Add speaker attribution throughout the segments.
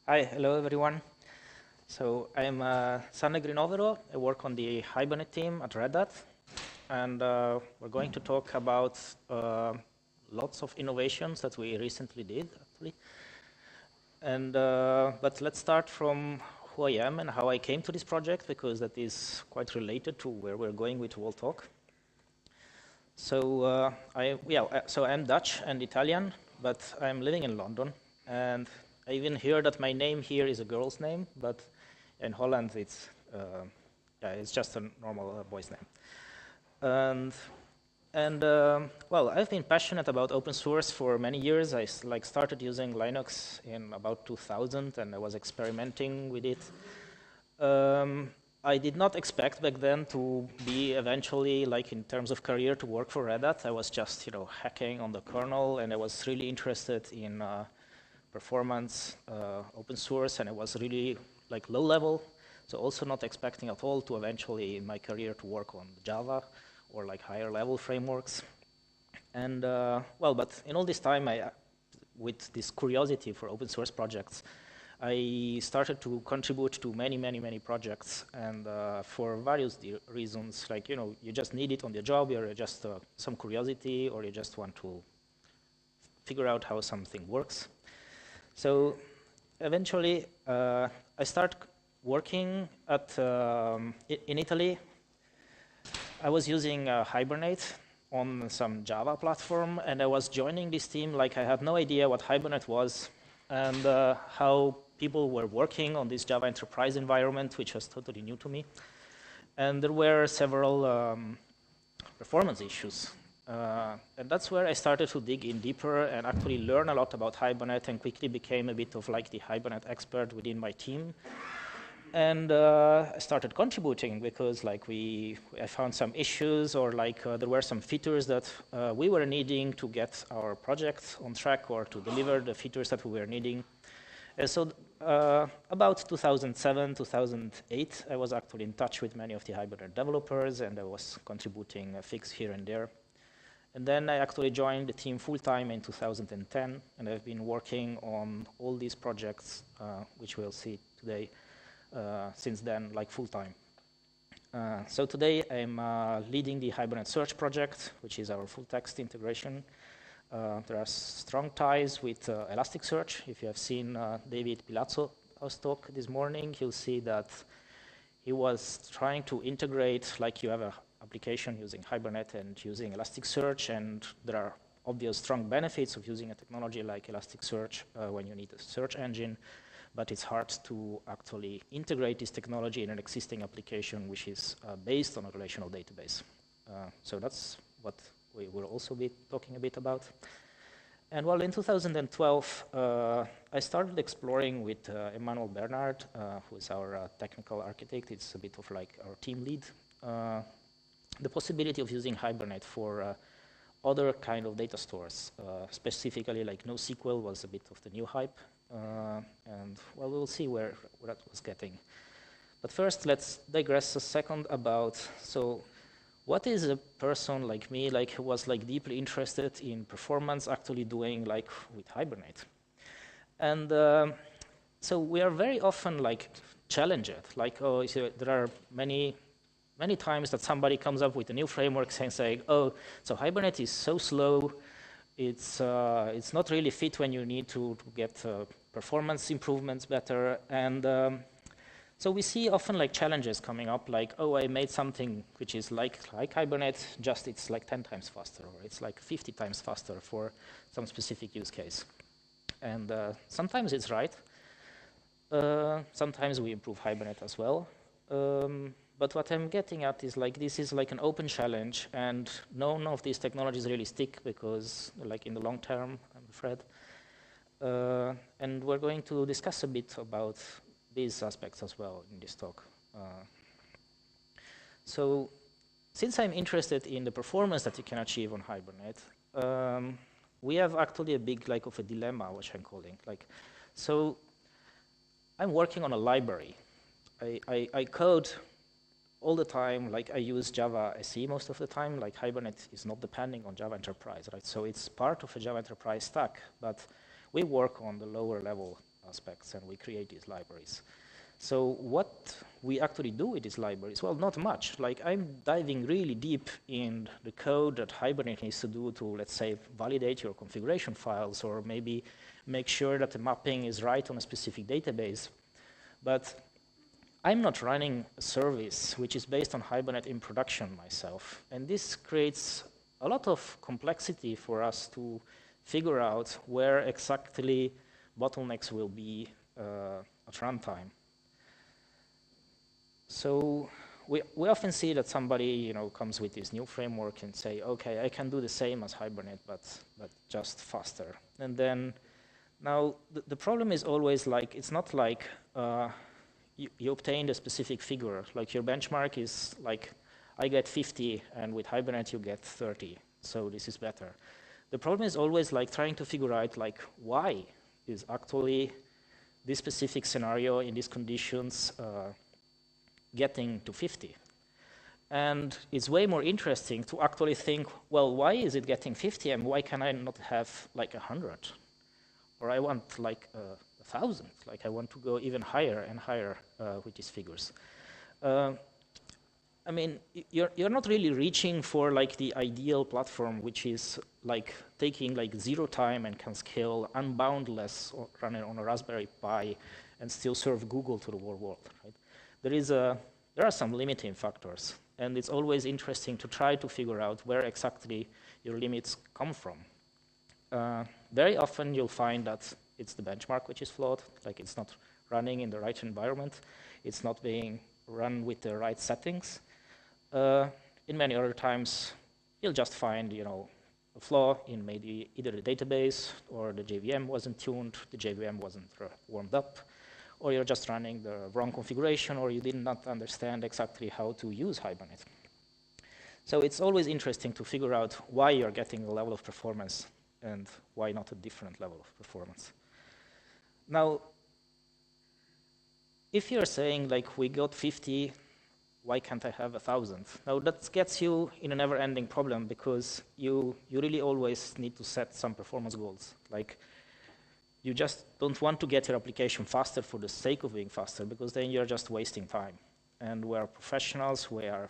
Speaker 1: Hi, hello everyone. So I'm Sanne Grinovero. I work on the Hibernate team at Red Hat, and we're going to talk about lots of innovations that we recently did, actually. And but let's start from who I am and how I came to this project, because that is quite related to where we're going with World Talk. So so I'm Dutch and Italian, but I'm living in London, and I even hear that my name here is a girl's name, but in Holland it's just a normal boy's name. Well, I've been passionate about open source for many years. I started using Linux in about 2000, and I was experimenting with it. I did not expect back then to be eventually, like in terms of career, to work for Red Hat. I was just, hacking on the kernel, and I was really interested in performance, open source, and it was really like low level. So also not expecting at all to eventually in my career to work on Java or like higher level frameworks. And but in all this time, with this curiosity for open source projects, I started to contribute to many projects, and for various reasons, like, you just need it on the job, you're just some curiosity, or you just want to figure out how something works. So eventually, I started working in Italy. I was using Hibernate on some Java platform, and I was joining this team like I had no idea what Hibernate was and how people were working on this Java enterprise environment, which was totally new to me. And there were several performance issues. And that's where I started to dig in deeper and actually learn a lot about Hibernate, and quickly became a bit of like the Hibernate expert within my team. And I started contributing because I found some issues, or there were some features that we were needing to get our project on track, or to deliver the features that we were needing. And so about 2007, 2008, I was actually in touch with many of the Hibernate developers, and I was contributing a fix here and there. And then I actually joined the team full-time in 2010, and I've been working on all these projects, which we'll see today, since then, like full-time. So today I'm leading the Hibernate Search project, which is our full-text integration. There are strong ties with Elasticsearch. If you have seen David Pilazzo's talk this morning, you'll see that he was trying to integrate, like you have an application using Hibernate and using Elasticsearch, and there are obvious strong benefits of using a technology like Elasticsearch when you need a search engine, but it's hard to actually integrate this technology in an existing application which is based on a relational database. So that's what we will also be talking a bit about. And well, in 2012, I started exploring with Emmanuel Bernard, who is our technical architect. It's a bit of like our team lead. The possibility of using Hibernate for other kind of data stores, specifically like NoSQL was a bit of the new hype. And well, we'll see where that was getting. But first, let's digress a second about, so what is a person like me, like who was like deeply interested in performance, actually doing like with Hibernate? And so we are very often like challenged, like, oh, so there are many times that somebody comes up with a new framework saying, oh, so Hibernate is so slow, it's not really fit when you need to get performance improvements better. And so we see often like challenges coming up, like, oh, I made something which is like Hibernate, just it's like 10 times faster, or it's like 50 times faster for some specific use case. And sometimes it's right. Sometimes we improve Hibernate as well. But what I'm getting at is like this is like an open challenge, and none of these technologies really stick, because like in the long term, I'm afraid. And we're going to discuss a bit about these aspects as well in this talk. So since I'm interested in the performance that you can achieve on Hibernate, we have actually a big like of a dilemma, which I'm calling. Like, so I'm working on a library. I code all the time, like I use Java SE most of the time, like Hibernate is not depending on Java Enterprise, right? So it's part of a Java Enterprise stack, but we work on the lower level aspects, and we create these libraries. So what we actually do with these libraries, well, not much. Like, I'm diving really deep in the code that Hibernate needs to do to, let's say, validate your configuration files, or maybe make sure that the mapping is right on a specific database. But I'm not running a service which is based on Hibernate in production myself. And this creates a lot of complexity for us to figure out where exactly bottlenecks will be at runtime. So we often see that somebody comes with this new framework and say, okay, I can do the same as Hibernate, but just faster. And then now the problem is always like, it's not like you obtained a specific figure. Like, your benchmark is like, I get 50, and with Hibernate you get 30. So this is better. The problem is always like trying to figure out like why is actually this specific scenario in these conditions getting to 50. And it's way more interesting to actually think, well, why is it getting 50, and why can I not have like 100? Or I want like 1,000. Like, I want to go even higher and higher with these figures. I mean, you're not really reaching for like the ideal platform, which is like taking like 0 time and can scale unboundless, or run it on a Raspberry Pi and still serve Google to the whole world, right? There are some limiting factors, and it's always interesting to try to figure out where exactly your limits come from. Very often you'll find that it's the benchmark which is flawed, like it's not running in the right environment, it's not being run with the right settings. In many other times, you'll just find, a flaw in maybe either the database, or the JVM wasn't tuned, the JVM wasn't warmed up, or you're just running the wrong configuration, or you did not understand exactly how to use Hibernate. So it's always interesting to figure out why you're getting a level of performance and why not a different level of performance. Now, if you're saying, like, we got 50, why can't I have 1,000? Now, that gets you in a never-ending problem, because you really always need to set some performance goals. Like, you just don't want to get your application faster for the sake of being faster, because then you're just wasting time. And we're professionals, we are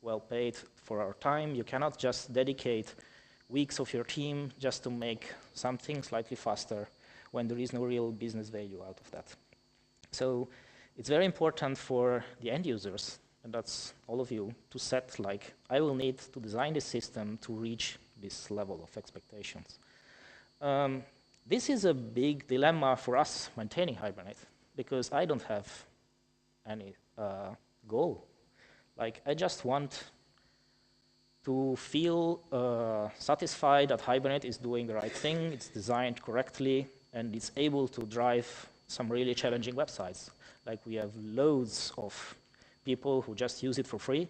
Speaker 1: well paid for our time. You cannot just dedicate weeks of your team just to make something slightly faster when there is no real business value out of that. So it's very important for the end users, and that's all of you, to set like, I will need to design the system to reach this level of expectations. This is a big dilemma for us maintaining Hibernate, because I don't have any goal. Like, I just want to feel satisfied that Hibernate is doing the right thing, it's designed correctly, and it's able to drive some really challenging websites. Like, we have loads of people who just use it for free.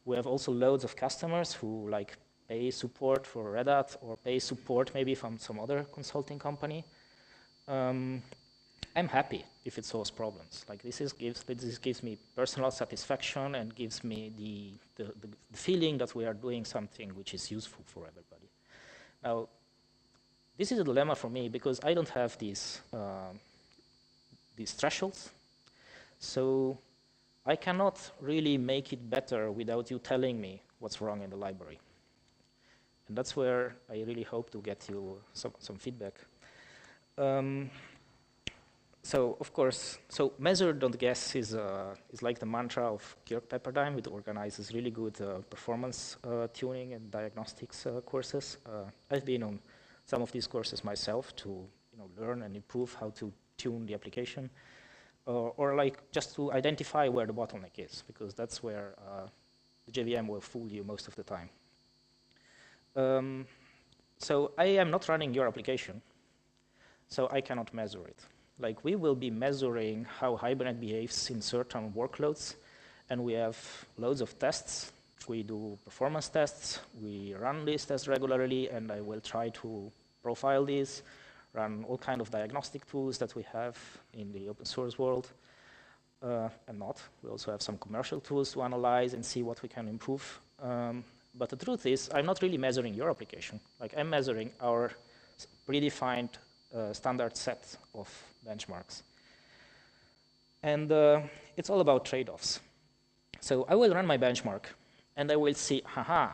Speaker 1: We have also loads of customers who like pay support for Red Hat, or pay support maybe from some other consulting company. I'm happy if it solves problems. Like, this gives me personal satisfaction and gives me the feeling that we are doing something which is useful for everybody. Now, this is a dilemma for me, because I don't have these thresholds. So I cannot really make it better without you telling me what's wrong in the library. And that's where I really hope to get you some feedback. So of course, measure, don't guess is like the mantra of Georg Pepperdine. It organizes really good performance tuning and diagnostics courses. I've been on some of these courses myself to learn and improve how to tune the application, or like just to identify where the bottleneck is, because that's where the JVM will fool you most of the time. So I am not running your application, so I cannot measure it. Like, we will be measuring how Hibernate behaves in certain workloads, and we have loads of tests. We do performance tests, we run these tests regularly, and I will try to profile these, run all kind of diagnostic tools that we have in the open source world, and not. We also have some commercial tools to analyze and see what we can improve. But the truth is, I'm not really measuring your application. Like, I'm measuring our predefined standard set of benchmarks. And it's all about trade-offs. So I will run my benchmark, and I will see, haha,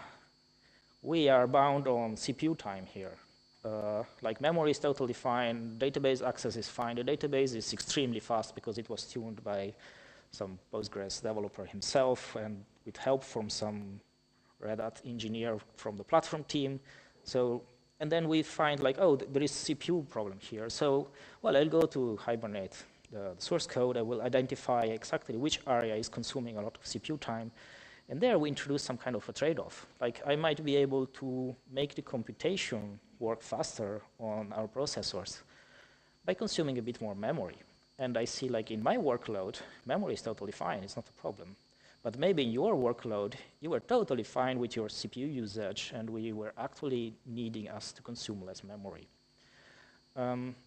Speaker 1: we are bound on CPU time here. Like memory is totally fine, database access is fine. The database is extremely fast because it was tuned by some Postgres developer himself and with help from some Red Hat engineer from the platform team. So, and then we find like, oh, there is CPU problem here. So, well, I'll go to Hibernate, the source code. I will identify exactly which area is consuming a lot of CPU time. And there we introduce some kind of a trade-off. Like I might be able to make the computation work faster on our processors by consuming a bit more memory. And I see like in my workload, memory is totally fine, it's not a problem. But maybe in your workload, you were totally fine with your CPU usage and we were actually needing us to consume less memory.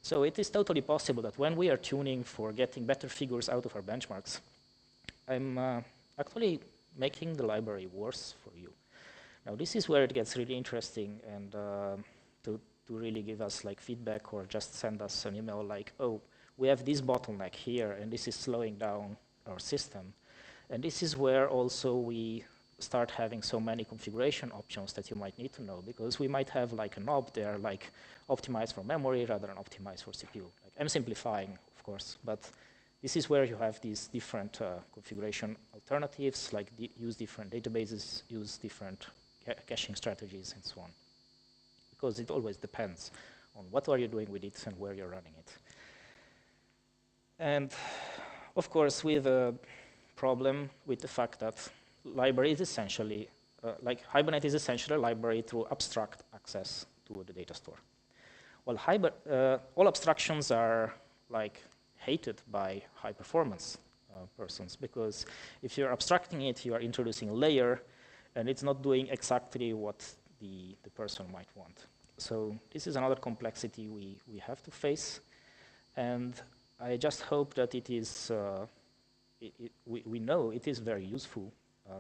Speaker 1: So it is totally possible that when we are tuning for getting better figures out of our benchmarks, I'm actually making the library worse for you. Now this is where it gets really interesting, and to really give us like feedback or just send us an email like, oh, we have this bottleneck here and this is slowing down our system. And this is where also we start having so many configuration options that you might need to know, because we might have like a knob there like optimized for memory rather than optimized for CPU. Like, I'm simplifying, of course, but this is where you have these different configuration alternatives, like use different databases, use different caching strategies, and so on. Because it always depends on what are you doing with it and where you're running it. And of course, we have a problem with the fact that library is essentially, like Hibernate is essentially a library through abstract access to the data store. Well, all abstractions are like hated by high performance persons, because if you're abstracting it, you are introducing a layer and it's not doing exactly what the person might want. So this is another complexity we have to face, and I just hope that it is, we know it is very useful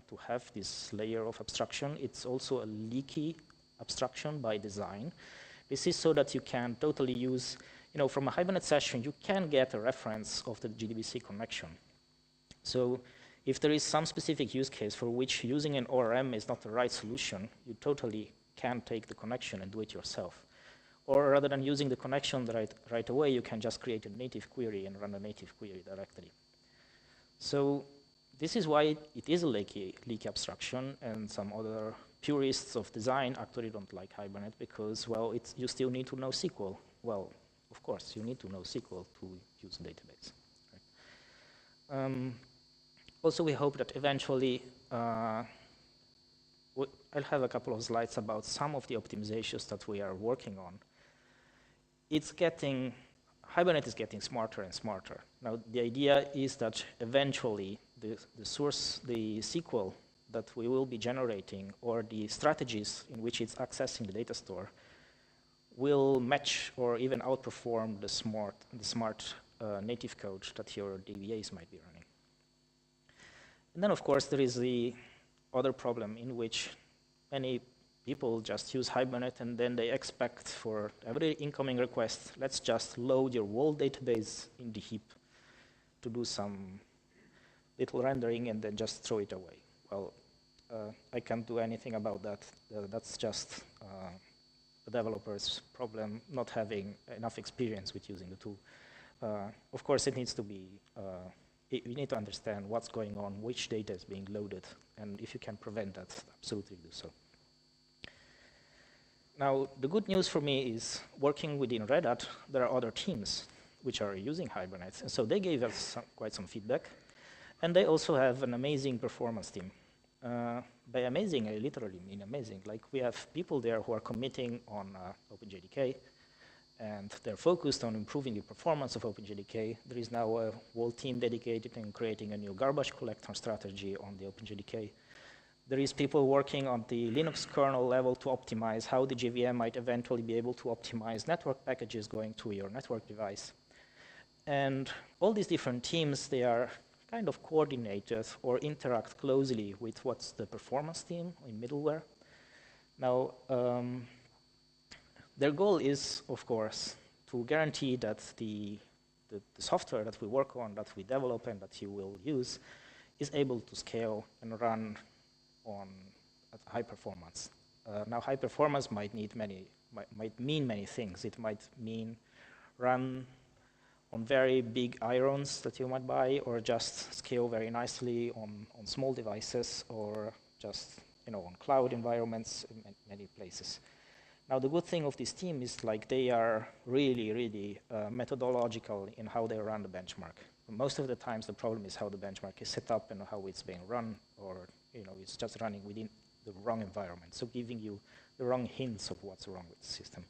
Speaker 1: to have this layer of abstraction. It's also a leaky abstraction by design. This is so that you can totally use, from a Hibernate session, you can get a reference of the JDBC connection. So if there is some specific use case for which using an ORM is not the right solution, you totally can take the connection and do it yourself. Or rather than using the connection right away, you can just create a native query and run a native query directly. So this is why it is a leaky abstraction, and some other purists of design actually don't like Hibernate because, well, you still need to know SQL. Well, of course, you need to know SQL to use a database. Right? Also, we hope that eventually, I'll have a couple of slides about some of the optimizations that we are working on. Hibernate is getting smarter and smarter. Now, the idea is that eventually the SQL that we will be generating, or the strategies in which it's accessing the data store, will match or even outperform the smart native code that your DBAs might be running. And then, of course, there is the other problem in which many people just use Hibernate and then they expect for every incoming request, let's just load your whole database in the heap to do some little rendering and then just throw it away. Well, I can't do anything about that. That's just the developer's problem, not having enough experience with using the tool. Of course, it needs to be, you need to understand what's going on, which data is being loaded, and if you can prevent that, absolutely do so. Now, the good news for me is working within Red Hat, there are other teams which are using Hibernate, and so they gave us quite some feedback, and they also have an amazing performance team. By amazing, I literally mean amazing. Like, we have people there who are committing on OpenJDK, and they're focused on improving the performance of OpenJDK. There is now a whole team dedicated in creating a new garbage collector strategy on the OpenJDK. There is people working on the Linux kernel level to optimize how the JVM might eventually be able to optimize network packages going to your network device. And all these different teams, they are kind of coordinated or interact closely with what's the performance team in middleware. Now, their goal is, of course, to guarantee that the the software that we work on, that we develop, and that you will use, is able to scale and run at high performance. Now, high performance might mean many things. It might mean run on very big irons that you might buy, or just scale very nicely on small devices, or just on cloud environments in many places. Now, the good thing of this team is they are really, really methodological in how they run the benchmark. Most of the times, the problem is how the benchmark is set up and how it's being run, or it's just running within the wrong environment, so giving you the wrong hints of what's wrong with the system.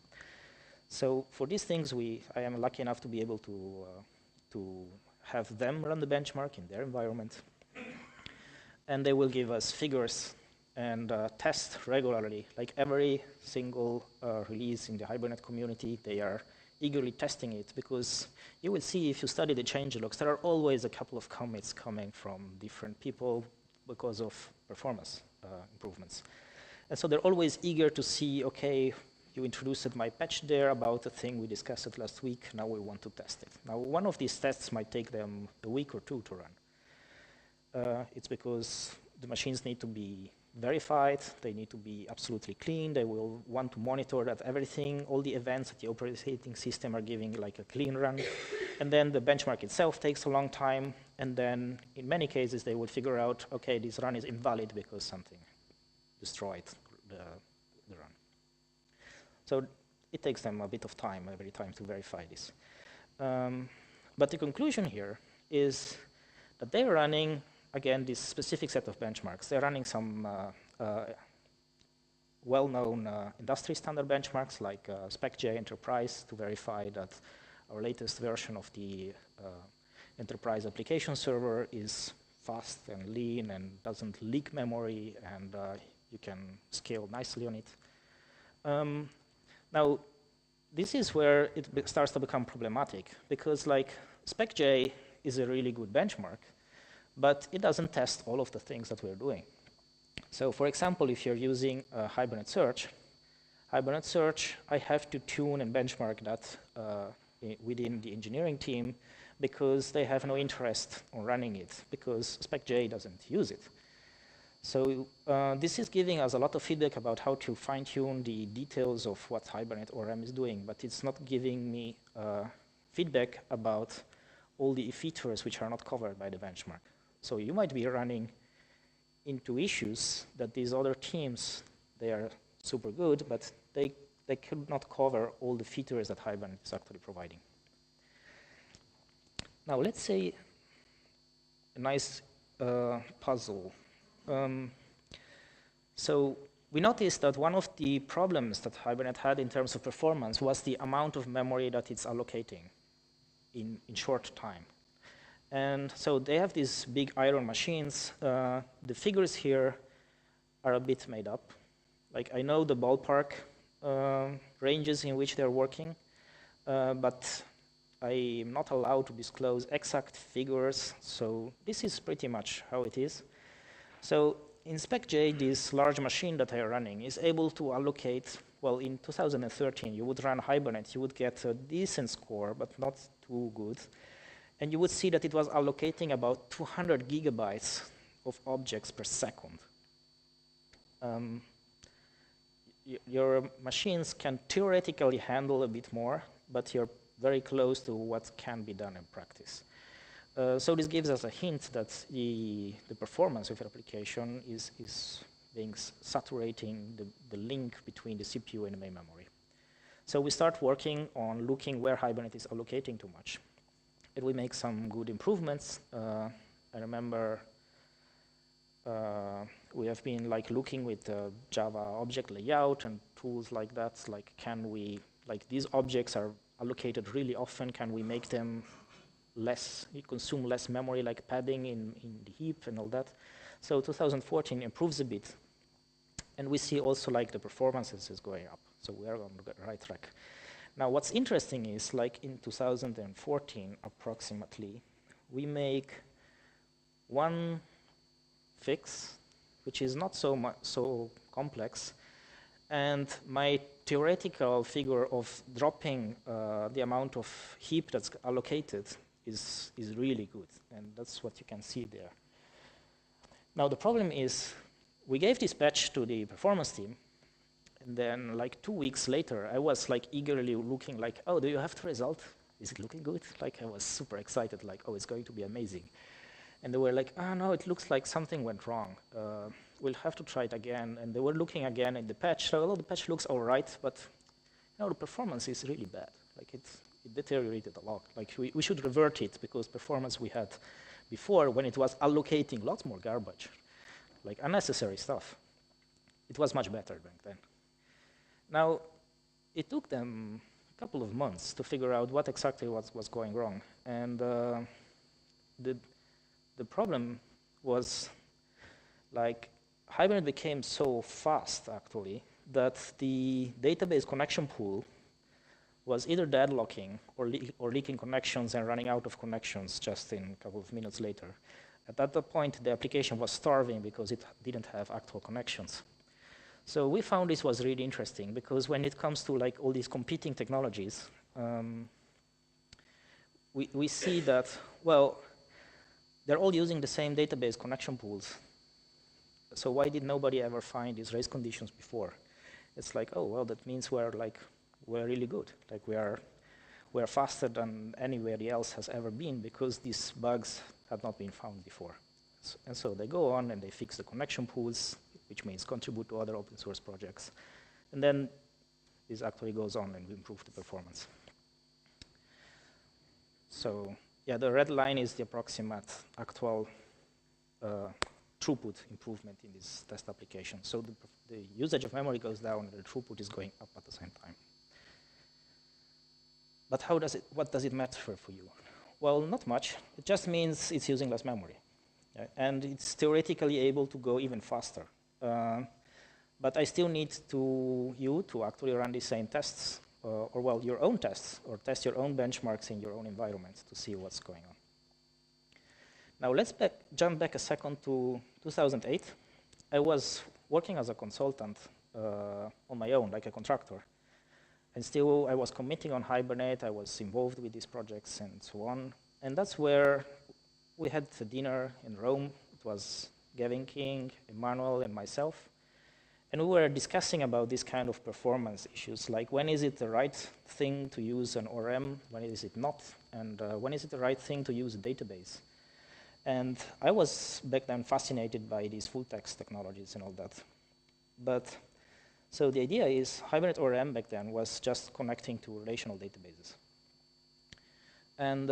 Speaker 1: So for these things, I am lucky enough to be able to have them run the benchmark in their environment, and they will give us figures and test regularly. Like every single release in the Hibernate community, they are eagerly testing it, because you will see if you study the changelogs, there are always a couple of commits coming from different people because of performance improvements. And so they're always eager to see, okay, you introduced my patch there about the thing we discussed last week, now we want to test it. Now, one of these tests might take them a week or two to run. It's because the machines need to be verified, they need to be absolutely clean, they will want to monitor that everything, all the events that the operating system are giving like a clean run, and then the benchmark itself takes a long time, and then in many cases they will figure out, okay, this run is invalid because something destroyed the run. So it takes them a bit of time every time to verify this. But the conclusion here is that they're running, again, this specific set of benchmarks. They're running some well-known industry standard benchmarks like SpecJ Enterprise to verify that our latest version of the enterprise application server is fast and lean and doesn't leak memory, and you can scale nicely on it. Now, this is where it starts to become problematic, because SpecJ is a really good benchmark, but it doesn't test all of the things that we're doing. So for example, if you're using Hibernate Search, I have to tune and benchmark that within the engineering team, because they have no interest on running it, because SpecJ doesn't use it. So this is giving us a lot of feedback about how to fine-tune the details of what Hibernate ORM is doing, but it's not giving me feedback about all the features which are not covered by the benchmark. So you might be running into issues that these other teams, they are super good, but they could not cover all the features that Hibernate is actually providing. Now let's say a nice puzzle. So we noticed that one of the problems that Hibernate had in terms of performance was the amount of memory that it's allocating in short time. And so they have these big iron machines. The figures here are a bit made up. I know the ballpark ranges in which they're working, but I'm not allowed to disclose exact figures, so this is pretty much how it is. So in SpecJ, this large machine that I'm running is able to allocate, well, in 2013, you would run Hibernate, you would get a decent score, but not too good. And you would see that it was allocating about 200 gigabytes of objects per second. Your machines can theoretically handle a bit more, but you're very close to what can be done in practice. So this gives us a hint that the performance of your application is being saturating the link between the CPU and the main memory. So we start working on looking where Hibernate is allocating too much. And we make some good improvements. I remember we have been looking with Java object layout and tools like that. Can we, these objects are allocated really often, can we make them consume less memory, like padding in the heap and all that? So 2014 improves a bit. And we see also the performances is going up. So we are on the right track. Now what's interesting is in 2014 approximately, we make one fix, which is not so complex, and my theoretical figure of dropping the amount of heap that's allocated is really good, and that's what you can see there. Now the problem is, we gave this patch to the performance team, and then like 2 weeks later, I was like eagerly looking like, oh, do you have the result? Is it looking good? Like I was super excited, like, oh, it's going to be amazing. And they were like, oh, no, it looks like something went wrong. We'll have to try it again. And they were looking again in the patch. So the patch looks all right, but the performance is really bad. Like it deteriorated a lot. Like we should revert it, because performance we had before, when it was allocating lots more garbage, like unnecessary stuff, it was much better back then. Now, it took them a couple of months to figure out what exactly was going wrong. And the problem was, like, Hibernate became so fast, actually, that the database connection pool was either deadlocking or leaking connections and running out of connections just in a couple of minutes later. At that point, the application was starving because it didn't have actual connections. So we found this was really interesting, because when it comes to like all these competing technologies, we see that, well, they're all using the same database connection pools. So why did nobody ever find these race conditions before? It's like, oh, well, that means we're really good. Like we're faster than anybody else has ever been, because these bugs had not been found before. And so they go on and they fix the connection pools, which means contribute to other open source projects. And then this actually goes on and improves the performance. So yeah, the red line is the approximate actual throughput improvement in this test application. So the usage of memory goes down and the throughput is going up at the same time. But what does it matter for you? Well, not much. It just means it's using less memory. And it's theoretically able to go even faster. But I still need you to actually run the same tests, or well, your own tests, or test your own benchmarks in your own environment to see what's going on. Now let's jump back a second to 2008. I was working as a consultant on my own, like a contractor. And still I was committing on Hibernate, I was involved with these projects and so on. And that's where we had a dinner in Rome. It was Gavin King, Emmanuel, and myself. And we were discussing about this kind of performance issues, like when is it the right thing to use an ORM, when is it not, and when is it the right thing to use a database. And I was back then fascinated by these full text technologies and all that. But so the idea is Hibernate ORM back then was just connecting to relational databases. And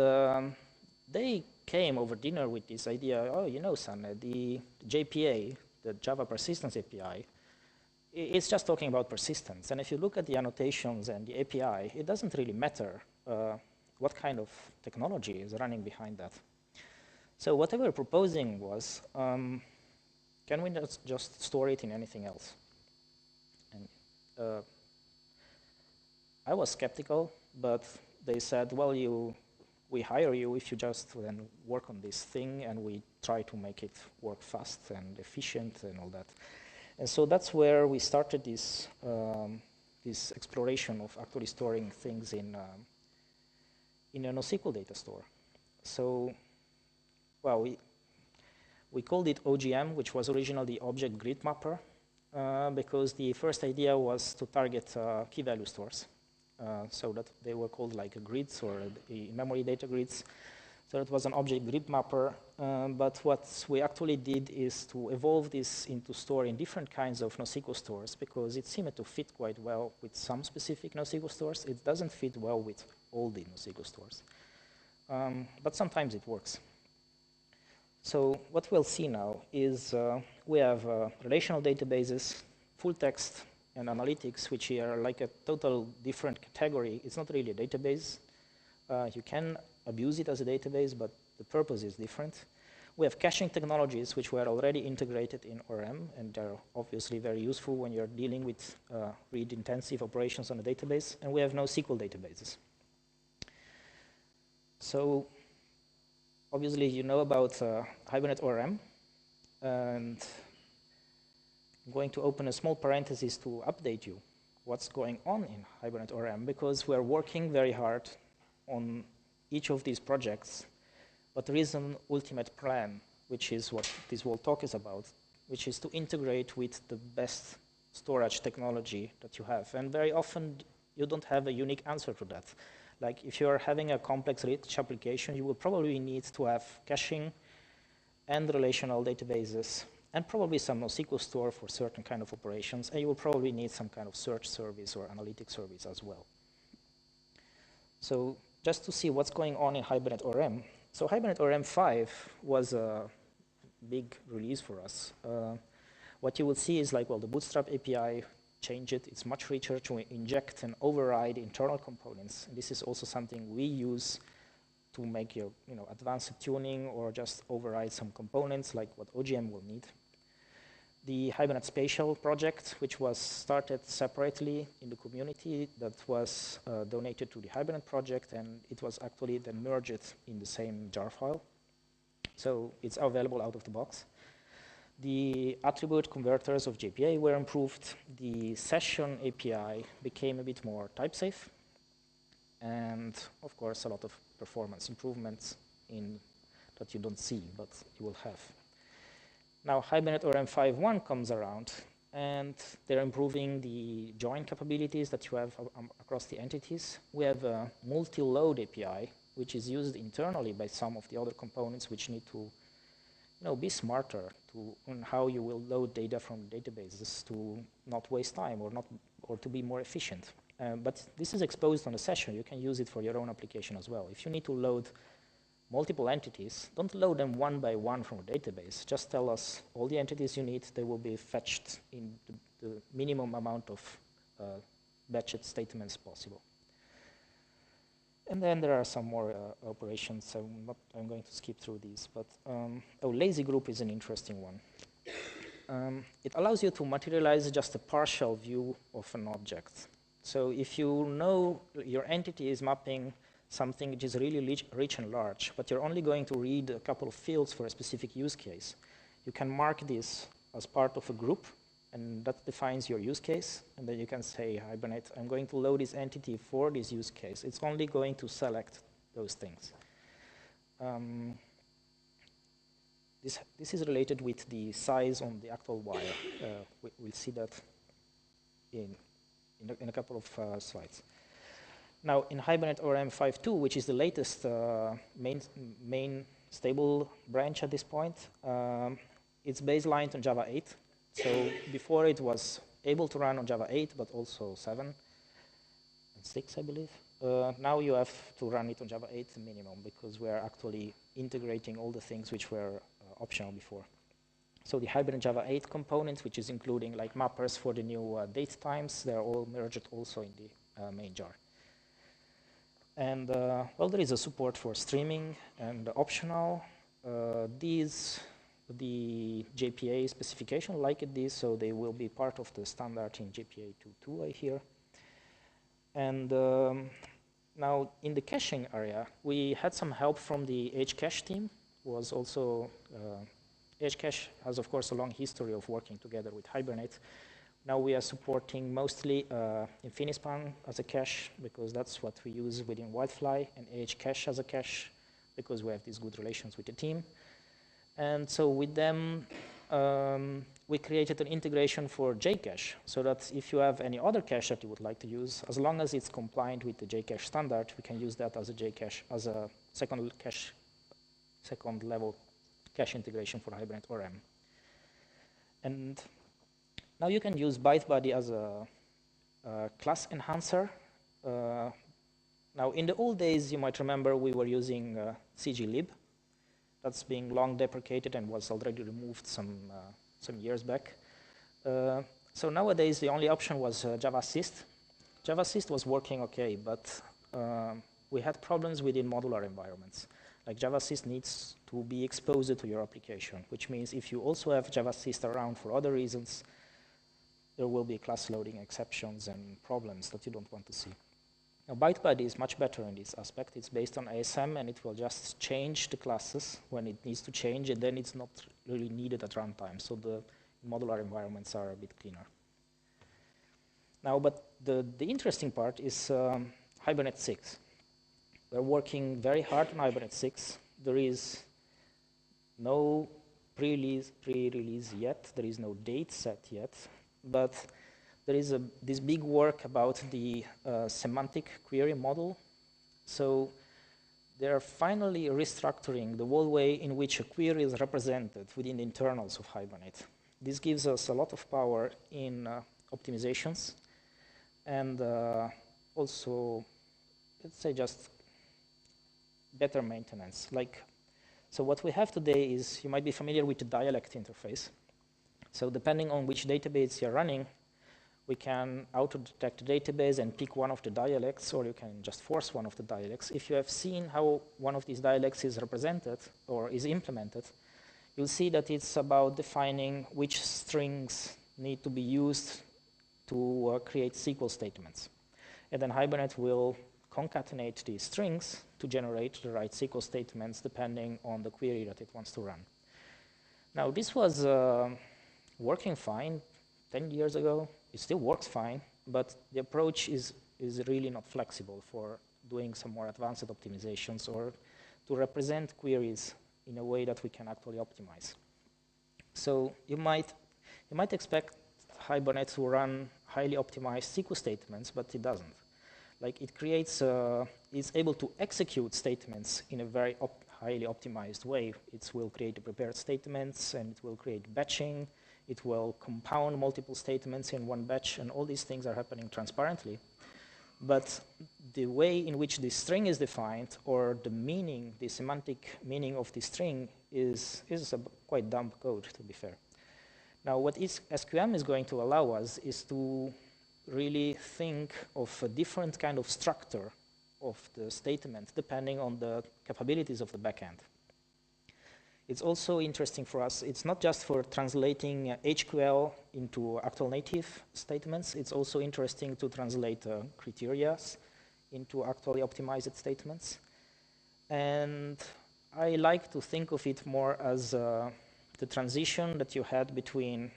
Speaker 1: they came over dinner with this idea, oh, you know, Sanne, the JPA, the Java Persistence API, it's just talking about persistence. And if you look at the annotations and the API, it doesn't really matter what kind of technology is running behind that. So what they were proposing was, can we just store it in anything else? And I was skeptical, but they said, well, we hire you if you just then work on this thing, and we try to make it work fast and efficient and all that. And so that's where we started this this exploration of actually storing things in a NoSQL data store. So, well, we called it OGM, which was originally the Object Grid Mapper, because the first idea was to target key value stores. So that they were called like grids or memory data grids. So it was an object grid mapper. But what we actually did is to evolve this into store in different kinds of NoSQL stores, because it seemed to fit quite well with some specific NoSQL stores. It doesn't fit well with all the NoSQL stores. But sometimes it works. So what we'll see now is we have relational databases, full text, and analytics, which are like a total different category. It's not really a database. You can abuse it as a database, but the purpose is different. We have caching technologies, which were already integrated in ORM, and they're obviously very useful when you're dealing with read-intensive operations on a database. And we have NoSQL databases. So obviously, you know about Hibernate ORM, and I'm going to open a small parenthesis to update you what's going on in Hibernate ORM, because we're working very hard on each of these projects, but there is an ultimate plan, which is what this whole talk is about, which is to integrate with the best storage technology that you have. And very often, you don't have a unique answer to that. Like if you're having a complex rich application, you will probably need to have caching and relational databases, and probably some NoSQL store for certain kind of operations, and you will probably need some kind of search service or analytics service as well. So just to see what's going on in Hibernate ORM. So Hibernate ORM 5 was a big release for us. What you will see is like, well, the Bootstrap API changed it. It's much richer to inject and override internal components. And this is also something we use to make your advanced tuning or just override some components like what OGM will need. The Hibernate Spatial project, which was started separately in the community, that was donated to the Hibernate project, and it was actually then merged in the same jar file. So it's available out of the box. The attribute converters of JPA were improved. The session API became a bit more type-safe. And of course, a lot of performance improvements that you don't see, but you will have. Now, Hibernate ORM 5.1 comes around, and they're improving the join capabilities that you have across the entities. We have a multi-load API, which is used internally by some of the other components which need to be smarter on how you will load data from databases to not waste time or to be more efficient. But this is exposed on a session. You can use it for your own application as well. If you need to load multiple entities, don't load them one by one from a database. Just tell us all the entities you need. They will be fetched in the minimum amount of batched statements possible. And then there are some more operations. I'm going to skip through these. But lazy group is an interesting one. It allows you to materialize just a partial view of an object. So if you know your entity is mapping something which is really rich and large, but you're only going to read a couple of fields for a specific use case, you can mark this as part of a group, and that defines your use case. And then you can say, Hibernate, I'm going to load this entity for this use case. It's only going to select those things. This is related with the size on the actual wire. We'll see that in a couple of slides. Now, in Hibernate ORM 5.2, which is the latest main stable branch at this point, it's baselined on Java 8. So before it was able to run on Java 8, but also 7 and 6, I believe. Now you have to run it on Java 8 minimum, because we're actually integrating all the things which were optional before. So the Hibernate Java 8 components, which is including like mappers for the new date times, they're all merged also in the main jar. And well, there is a support for streaming and optional. The JPA specification liked this, so they will be part of the standard in JPA 2.2, I hear. And now in the caching area, we had some help from the Hcache team. Was also Hcache has, of course, a long history of working together with Hibernate. Now we are supporting mostly Infinispan as a cache, because that's what we use within Wildfly, and Hcache as a cache, because we have these good relations with the team. And so with them, we created an integration for JCache, so that if you have any other cache that you would like to use, as long as it's compliant with the JCache standard, we can use that as a JCache, as a second level cache integration for Hibernate ORM. And now you can use ByteBuddy as a class enhancer. Now in the old days, you might remember we were using cglib. That's being long deprecated and was already removed some years back. So nowadays, the only option was JavaSys. JavaSys was working okay, but we had problems within modular environments. Like JavaSys needs to be exposed to your application, which means if you also have JavaSys around for other reasons, there will be class loading exceptions and problems that you don't want to see. Now, ByteBuddy is much better in this aspect. It's based on ASM, and it will just change the classes when it needs to change, and then it's not really needed at runtime. So the modular environments are a bit cleaner. Now, but the interesting part is Hibernate 6. We're working very hard on Hibernate 6. There is no pre-release yet. There is no date set yet. But there is this big work about the semantic query model. So they are finally restructuring the whole way in which a query is represented within the internals of Hibernate. This gives us a lot of power in optimizations and also, let's say, just better maintenance. So what we have today is, you might be familiar with the dialect interface. So depending on which database you're running, we can auto-detect the database and pick one of the dialects, or you can just force one of the dialects. If you have seen how one of these dialects is represented or is implemented, you'll see that it's about defining which strings need to be used to create SQL statements. And then Hibernate will concatenate these strings to generate the right SQL statements depending on the query that it wants to run. Now, this was working fine 10 years ago. It still works fine, but the approach is really not flexible for doing some more advanced optimizations or to represent queries in a way that we can actually optimize. So you might expect Hibernate to run highly optimized SQL statements, but it doesn't. Like, it creates, it's able to execute statements in a very highly optimized way. It will create the prepared statements, and it will create batching. It will compound multiple statements in one batch, and all these things are happening transparently. But the way in which the string is defined, or the meaning, the semantic meaning of the string, is a quite dumb code, to be fair. Now, what SQM is going to allow us is to really think of a different kind of structure of the statement, depending on the capabilities of the backend. It's also interesting for us. It's not just for translating HQL into actual native statements. It's also interesting to translate criteria into actually optimized statements. And I like to think of it more as the transition that you had between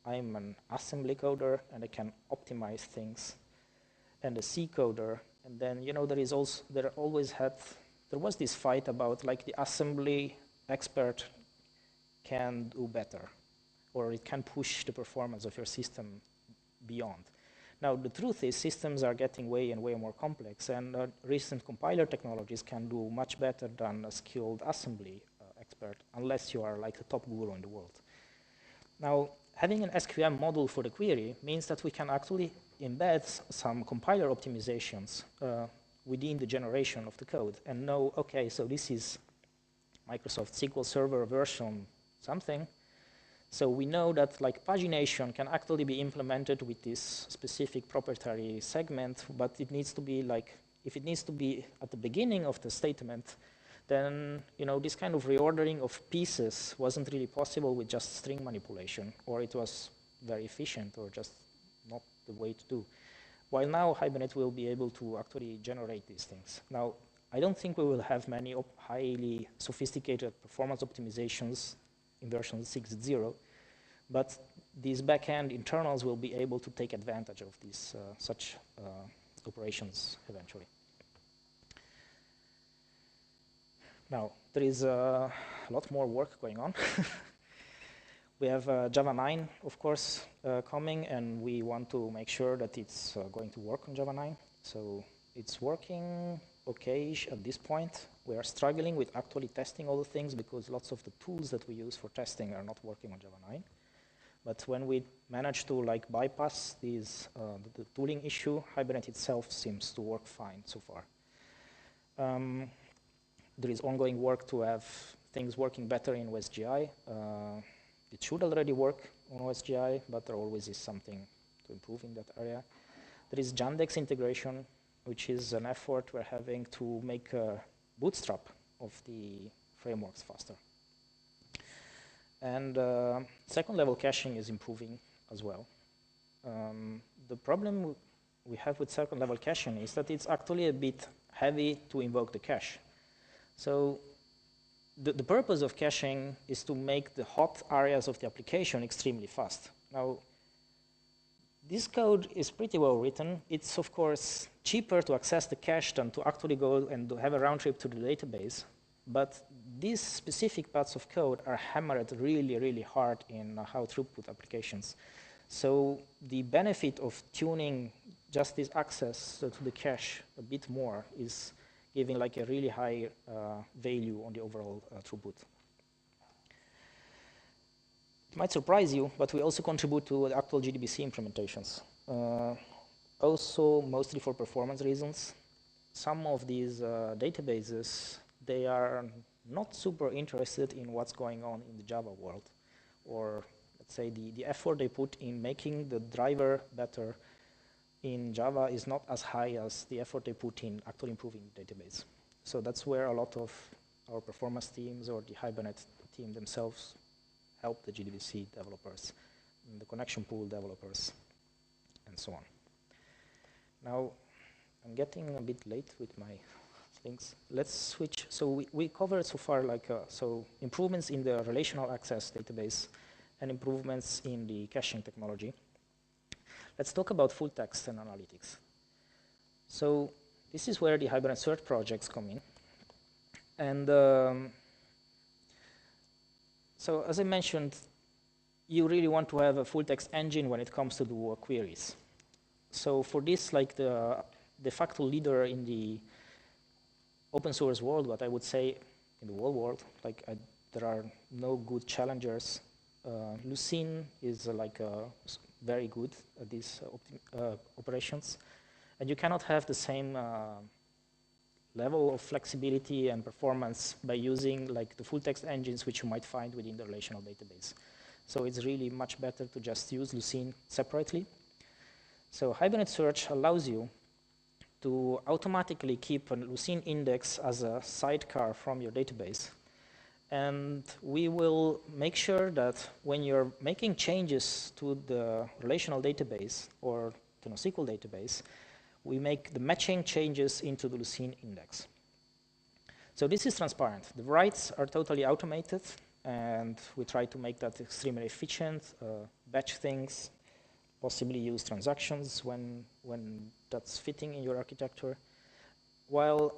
Speaker 1: I'm an assembly coder and I can optimize things, and a C coder. And then, you know, there was this fight about, like, the assembly expert can do better, or it can push the performance of your system beyond. Now, the truth is, systems are getting way and way more complex, and recent compiler technologies can do much better than a skilled assembly expert, unless you are like the top guru in the world. Now, having an SQM model for the query means that we can actually embed some compiler optimizations within the generation of the code and know, okay, so this is Microsoft SQL Server version something. So we know that, like, pagination can actually be implemented with this specific proprietary segment, but it needs to be like, if it needs to be at the beginning of the statement, then, you know, this kind of reordering of pieces wasn't really possible with just string manipulation, or it was very efficient, or just not the way to do. While now Hibernate will be able to actually generate these things. Now, I don't think we will have many highly sophisticated performance optimizations in version 6.0, but these backend internals will be able to take advantage of these such operations eventually. Now, there is a lot more work going on. We have Java 9, of course, coming, and we want to make sure that it's going to work on Java 9. So it's working okay-ish at this point. We are struggling with actually testing all the things because lots of the tools that we use for testing are not working on Java 9. But when we manage to, like, bypass these, the tooling issue, Hibernate itself seems to work fine so far. There is ongoing work to have things working better in OSGI. It should already work on OSGI, but there always is something to improve in that area. There is Yandex integration, which is an effort we're having to make a bootstrap of the frameworks faster. And second-level caching is improving as well. The problem we have with second-level caching is that it's actually a bit heavy to invoke the cache. So the purpose of caching is to make the hot areas of the application extremely fast. Now, this code is pretty well written. It's, of course, cheaper to access the cache than to actually go and to have a round trip to the database. But these specific parts of code are hammered really, really hard in high throughput applications. So the benefit of tuning just this access to the cache a bit more is giving like a really high value on the overall throughput. It might surprise you, but we also contribute to the actual JDBC implementations. Also, mostly for performance reasons. Some of these databases, they are not super interested in what's going on in the Java world, or let's say the effort they put in making the driver better in Java is not as high as the effort they put in actually improving the database. So that's where a lot of our performance teams or the Hibernate team themselves help the JDBC developers, the connection pool developers, and so on. Now, I'm getting a bit late with my things. Let's switch. So we covered so far so improvements in the relational access database and improvements in the caching technology. Let's talk about full text and analytics. So this is where the Hibernate Search projects come in. And so as I mentioned, you really want to have a full text engine when it comes to do queries. So for this, like the de facto leader in the open source world, what I would say in the whole world, like there are no good challengers. Lucene is very good at these operations, and you cannot have the same level of flexibility and performance by using like the full text engines which you might find within the relational database. So it's really much better to just use Lucene separately. So Hibernate Search allows you to automatically keep a Lucene index as a sidecar from your database. And we will make sure that when you're making changes to the relational database or to NoSQL database, we make the matching changes into the Lucene index. So this is transparent. The writes are totally automated, and we try to make that extremely efficient, batch things, possibly use transactions when that's fitting in your architecture. While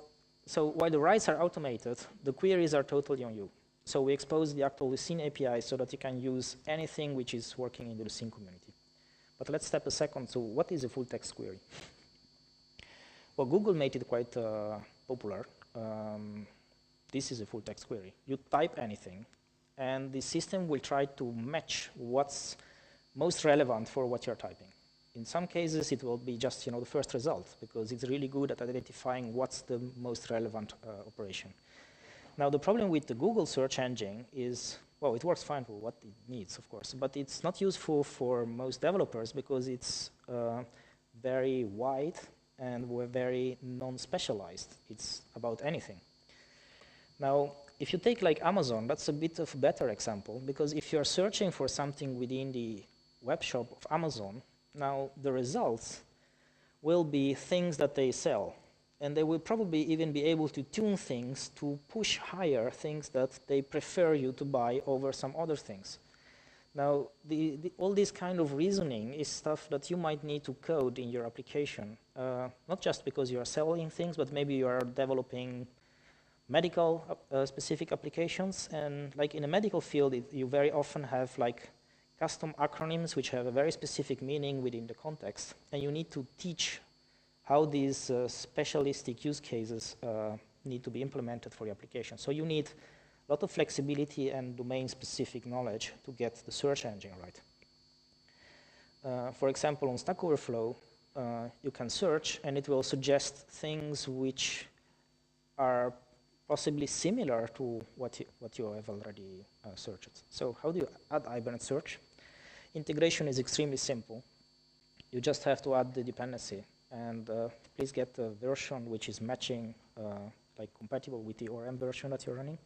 Speaker 1: the writes are automated, the queries are totally on you. So we expose the actual Lucene API so that you can use anything which is working in the Lucene community. But let's step a second. So what is a full text query? Well, Google made it quite popular. This is a full text query. You type anything, and the system will try to match what's most relevant for what you're typing. In some cases, it will be just the first result, because it's really good at identifying what's the most relevant operation. Now, the problem with the Google search engine is, well, it works fine for what it needs, of course, but it's not useful for most developers because it's very wide and we're very non-specialized. It's about anything. Now, if you take like Amazon, that's a bit of a better example, because if you're searching for something within the web shop of Amazon, now the results will be things that they sell. And they will probably even be able to tune things to push higher things that they prefer you to buy over some other things. Now, all this kind of reasoning is stuff that you might need to code in your application, not just because you are selling things, but maybe you are developing medical specific applications. And like in a medical field, you very often have like custom acronyms which have a very specific meaning within the context. And you need to teach how these specialistic use cases need to be implemented for your application. So you need a lot of flexibility and domain-specific knowledge to get the search engine right. For example, on Stack Overflow, you can search, and it will suggest things which are possibly similar to what you have already searched. So how do you add Hibernate Search? Integration is extremely simple. You just have to add the dependency. And please get a version which is matching, like compatible with the ORM version that you're running.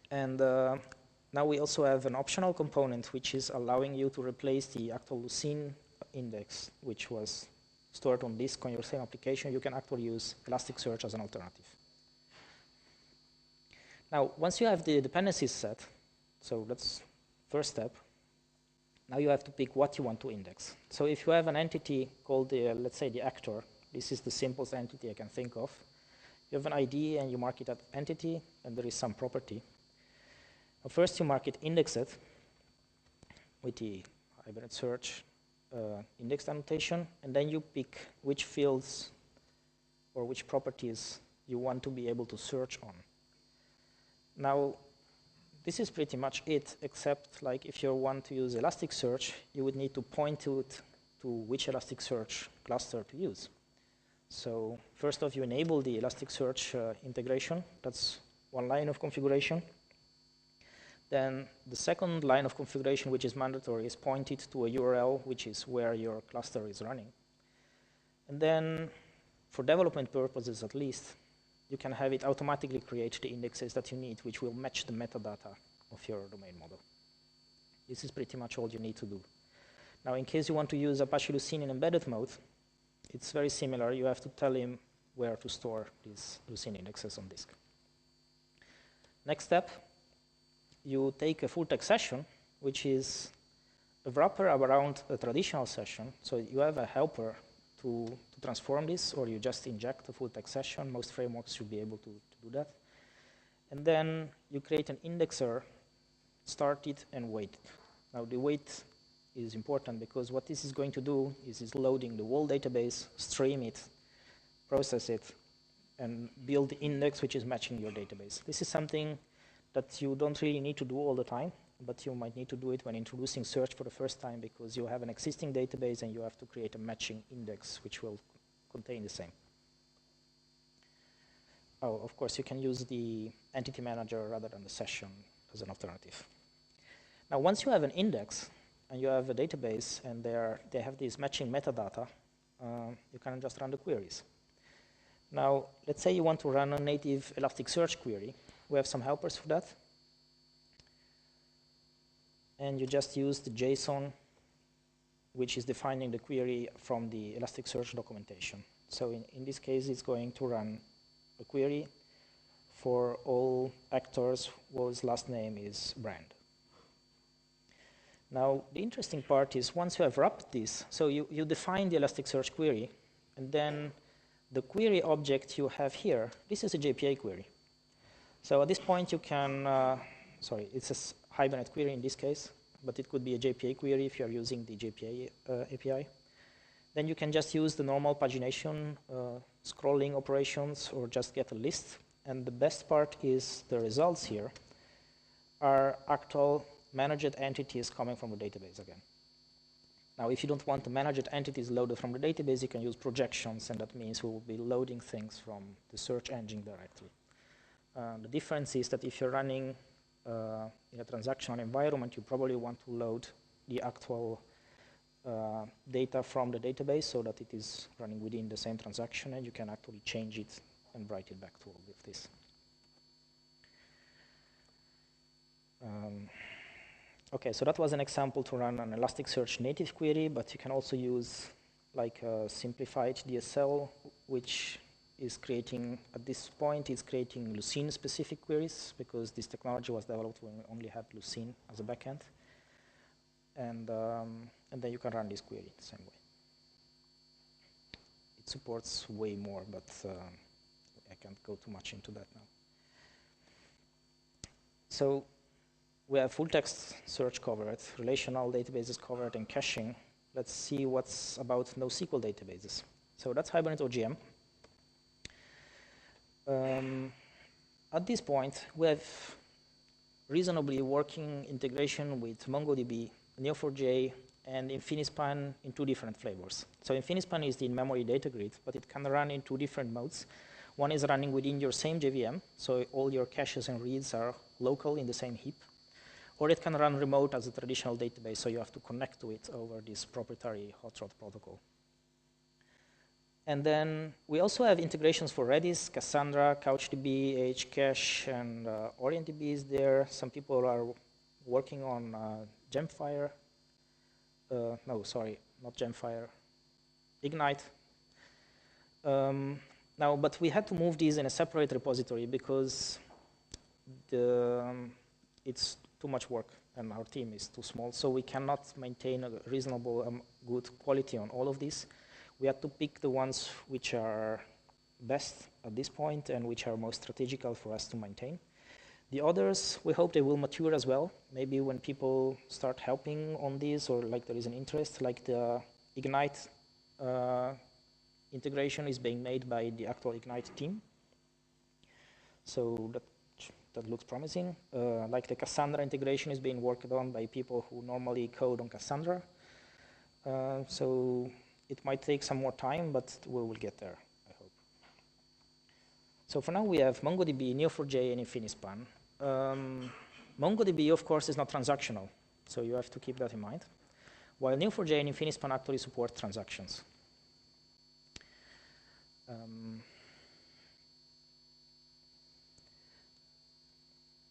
Speaker 1: And now we also have an optional component which is allowing you to replace the actual Lucene index, which was stored on disk on your same application. You can actually use Elasticsearch as an alternative. Now, once you have the dependencies set, so that's first step, Now you have to pick what you want to index. So if you have an entity called, let's say, the actor, this is the simplest entity I can think of. You have an ID and you mark it as entity, and there is some property. Now first you mark it indexed with the Hibernate Search index annotation, and then you pick which fields or which properties you want to be able to search on. Now, this is pretty much it, except like if you want to use Elasticsearch, you would need to point to which Elasticsearch cluster to use. So first off, you enable the Elasticsearch integration. That's one line of configuration. Then the second line of configuration, which is mandatory, is pointed to a URL, which is where your cluster is running. And then, for development purposes at least, you can have it automatically create the indexes that you need, which will match the metadata of your domain model. This is pretty much all you need to do. Now, in case you want to use Apache Lucene in embedded mode, it's very similar. You have to tell him where to store these Lucene indexes on disk. Next step, you take a full-text session, which is a wrapper around a traditional session. So you have a helper to transform this, or you just inject a full-text session. Most frameworks should be able to do that. And then you create an indexer, start it, and wait. Now, the wait is important because what this is going to do is it's loading the whole database, stream it, process it, and build the index which is matching your database. This is something that you don't really need to do all the time, but you might need to do it when introducing search for the first time because you have an existing database and you have to create a matching index which will contain the same. Oh, of course, you can use the entity manager rather than the session as an alternative. Now, once you have an index and you have a database and they have these matching metadata, you can just run the queries. Now, let's say you want to run a native Elasticsearch query. We have some helpers for that. And you just use the JSON, which is defining the query from the Elasticsearch documentation. So in this case, it's going to run a query for all actors whose last name is Brand. Now, the interesting part is once you have wrapped this, so you define the Elasticsearch query, and then the query object you have here, this is a JPA query. So at this point, you can, it's a Hibernate query in this case, but it could be a JPA query if you're using the JPA API. Then you can just use the normal pagination, scrolling operations, or just get a list. And the best part is the results here are actual managed entities coming from the database again. Now, if you don't want the managed entities loaded from the database, you can use projections, and that means we will be loading things from the search engine directly. The difference is that if you're running in a transactional environment, you probably want to load the actual data from the database so that it is running within the same transaction, and you can actually change it and write it back to all of this. Okay, so that was an example to run an Elasticsearch native query, but you can also use like a simplified DSL, which is creating, at this point, is creating Lucene-specific queries because this technology was developed when we only had Lucene as a backend. And then you can run this query the same way. It supports way more, but I can't go too much into that now. So we have full text search covered, relational databases covered, and caching. Let's see what's about NoSQL databases. So that's Hibernate OGM. At this point, we have reasonably working integration with MongoDB, Neo4j, and Infinispan in 2 different flavors. So Infinispan is the in-memory data grid, but it can run in 2 different modes. One is running within your same JVM, so all your caches and reads are local in the same heap. Or it can run remote as a traditional database, so you have to connect to it over this proprietary hot rod protocol. And then we also have integrations for Redis, Cassandra, CouchDB, Hcache, and OrientDB is there. Some people are working on Gemfire. No, sorry, not Gemfire. Ignite. Now, but we had to move these in a separate repository because it's too much work and our team is too small, so we cannot maintain a reasonable, good quality on all of these. We had to pick the ones which are best at this point and which are most strategical for us to maintain. The others, we hope they will mature as well. Maybe when people start helping on this, or like there is an interest, like the Ignite integration is being made by the actual Ignite team. So that looks promising. Like the Cassandra integration is being worked on by people who normally code on Cassandra. So it might take some more time, but we will get there, I hope. So for now, we have MongoDB, Neo4j, and Infinispan. MongoDB, of course, is not transactional, so you have to keep that in mind, while Neo4j and Infinispan actually support transactions.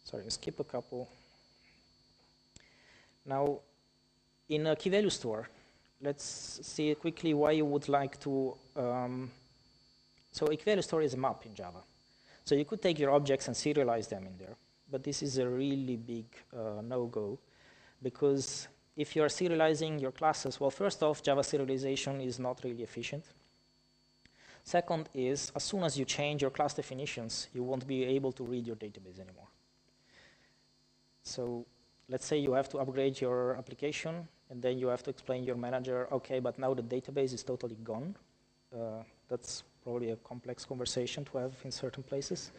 Speaker 1: Sorry, I'll skip a couple. Now, in a key value store, let's see quickly why you would like to. So a key value store is a map in Java. So you could take your objects and serialize them in there, but this is a really big no-go, because if you are serializing your classes, well, first off, Java serialization is not really efficient. Second is, as soon as you change your class definitions, you won't be able to read your database anymore. So let's say you have to upgrade your application, and then you have to explain your manager, okay, but now the database is totally gone. That's probably a complex conversation to have in certain places.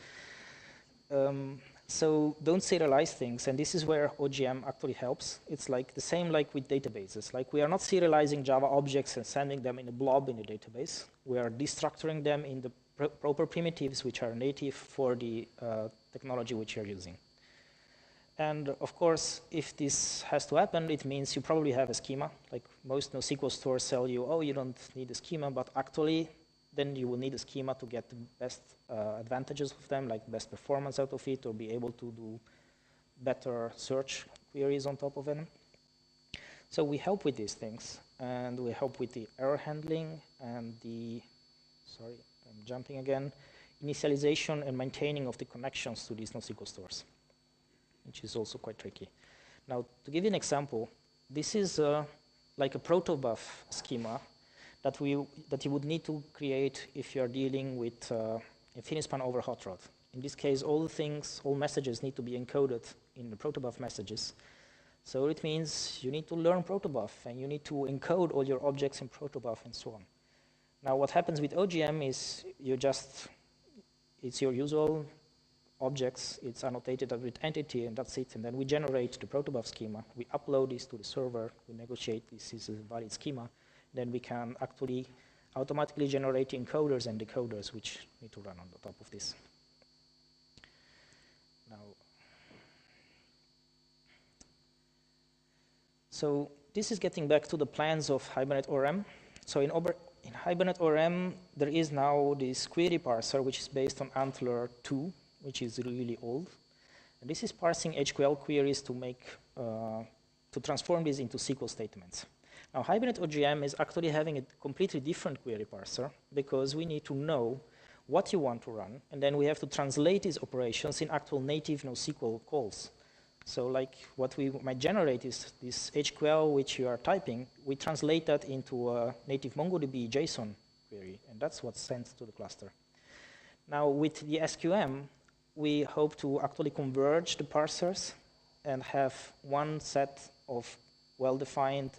Speaker 1: So don't serialize things, and this is where OGM actually helps. It's like the same like with databases. Like we are not serializing Java objects and sending them in a blob in the database. We are destructuring them in the proper primitives which are native for the technology which you're using. And of course, if this has to happen, it means you probably have a schema. Like most NoSQL stores sell you, oh, you don't need a schema, but actually, then you will need a schema to get the best advantages of them, like best performance out of it, or be able to do better search queries on top of them. So we help with these things, and we help with the error handling and the, sorry, I'm jumping again, initialization and maintaining of the connections to these NoSQL stores, which is also quite tricky. Now, to give you an example, this is like a protobuf schema that you would need to create if you are dealing with Infinispan over hot rod. In this case, all messages need to be encoded in the protobuf messages. So it means you need to learn protobuf, and you need to encode all your objects in protobuf and so on. Now, what happens with OGM is it's your usual objects, it's annotated with entity, and that's it. And then we generate the protobuf schema. We upload this to the server. We negotiate this is a valid schema. Then we can actually automatically generate encoders and decoders, which need to run on the top of this. Now, so this is getting back to the plans of Hibernate ORM. So in Hibernate ORM, there is now this query parser, which is based on Antler 2, which is really old. And this is parsing HQL queries to transform these into SQL statements. Now, Hibernate OGM is actually having a completely different query parser, because we need to know what you want to run, and then we have to translate these operations in actual native NoSQL calls. So like what we might generate is this HQL which you are typing, we translate that into a native MongoDB JSON query, and that's what's sent to the cluster. Now, with the SQM, we hope to actually converge the parsers and have one set of well-defined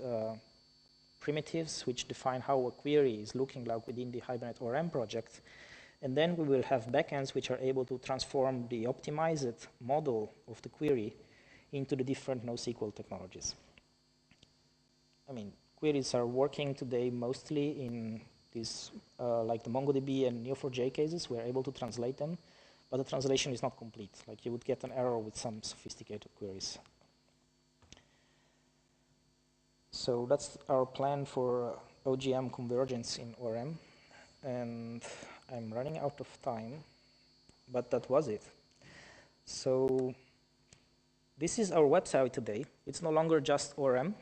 Speaker 1: primitives which define how a query is looking like within the Hibernate ORM project. And then we will have backends which are able to transform the optimized model of the query into the different NoSQL technologies. I mean, queries are working today mostly in these, like the MongoDB and Neo4j cases. We're able to translate them, but the translation is not complete. Like you would get an error with some sophisticated queries. So that's our plan for OGM convergence in ORM. And I'm running out of time, but that was it. So this is our website today. It's no longer just ORM.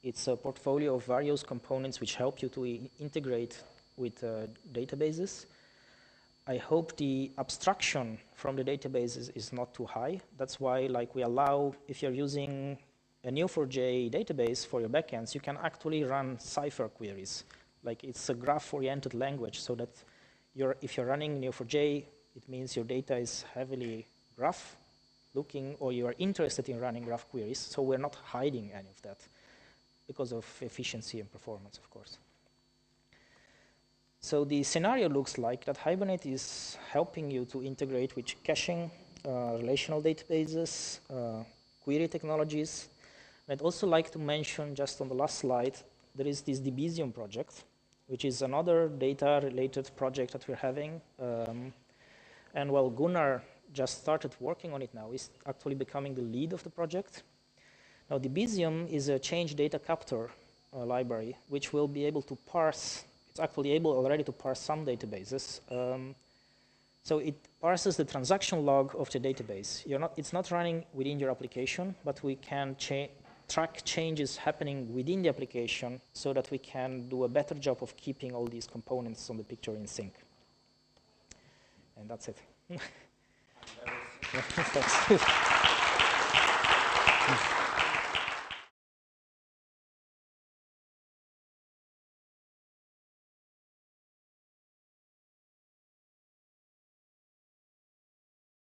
Speaker 1: It's a portfolio of various components which help you to integrate with databases. I hope the abstraction from the database is not too high. That's why like we allow, if you're using a Neo4j database for your backends, you can actually run Cypher queries. Like it's a graph-oriented language, so that if you're running Neo4j, it means your data is heavily graph looking, or you are interested in running graph queries. So we're not hiding any of that because of efficiency and performance, of course. So the scenario looks like that Hibernate is helping you to integrate with caching, relational databases, query technologies. I'd also like to mention, just on the last slide, there is this Debezium project, which is another data-related project that we're having. And while Gunnar just started working on it now, he's actually becoming the lead of the project. Now, Debezium is a change data capture library, which will be able to parse. It's actually able already to parse some databases. So it parses the transaction log of the database. It's not running within your application, but we can track changes happening within the application so that we can do a better job of keeping all these components on the picture in sync. And that's it. Thanks.